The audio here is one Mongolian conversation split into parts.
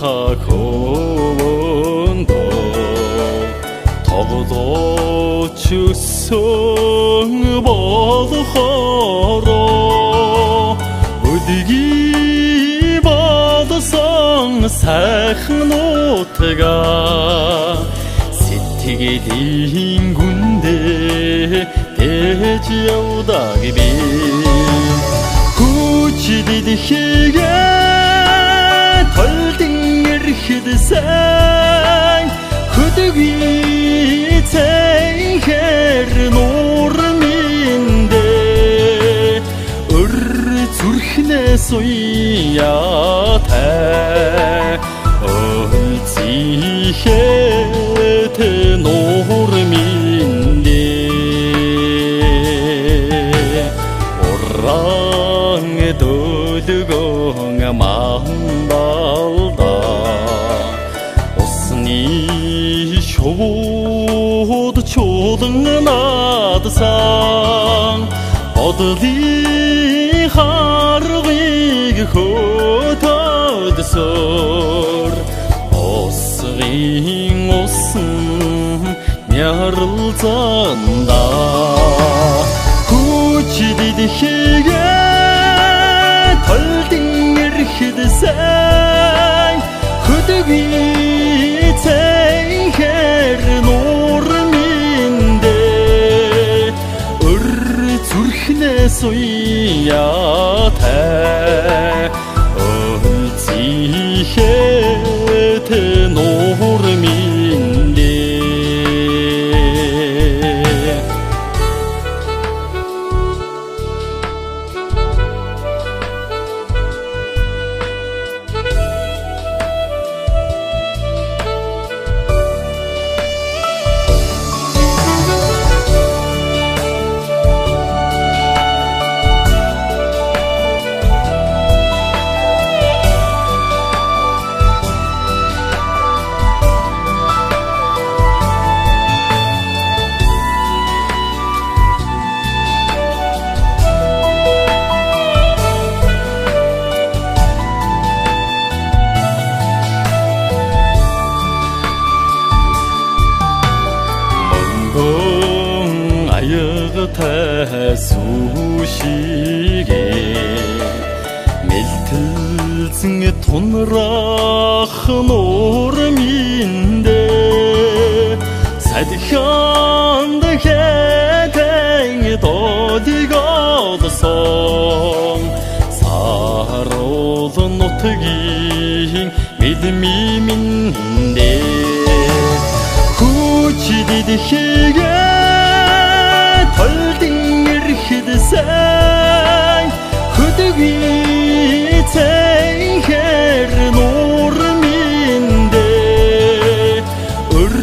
хаховондо тоглооч өссөн болохоороо өдгий болсон сайхан нутгаа сэтгэлийн гүндээ дэж явдаг би хүч дэлхийгээ толдон эрхэдсэн хөдөгий цэйхэр нуур миндээ өр зүрхнээс уяатай өлзийхэд нуур миндээ уран дөдгөн мандалда усны шууд чуулан надсан бодлын харгыг хөтөдсөр осгын усан мярлзанда хүч дэлхийгээ толдон эрхэдсэн хөдөгий цэйхэр нуур миндээ өр зүрхнээс уяатай өлзийхэд нуур миндээ аягатай сүшигээ мэлтэлзэн тунрах нуур миндээ садханд хэтэн додиг олсон саруул нутгийн мэдми миндээ хүч дэлхийгээ толдон эрхэдсэн хөдөгий цэйхэр нуур миндээ өр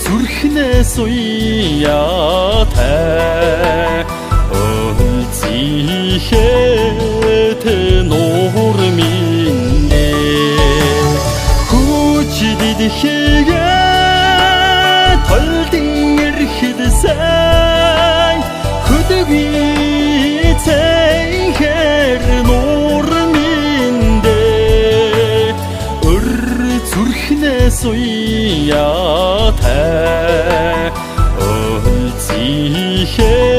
зүрхнээс уяатай өлзийхэд нуур миндээ хүч дэлхийгээ толдон эрхэдсэн хөдөгий цэйхэр нуур миндээ өр зүрхнээс уяатай өлзийхэд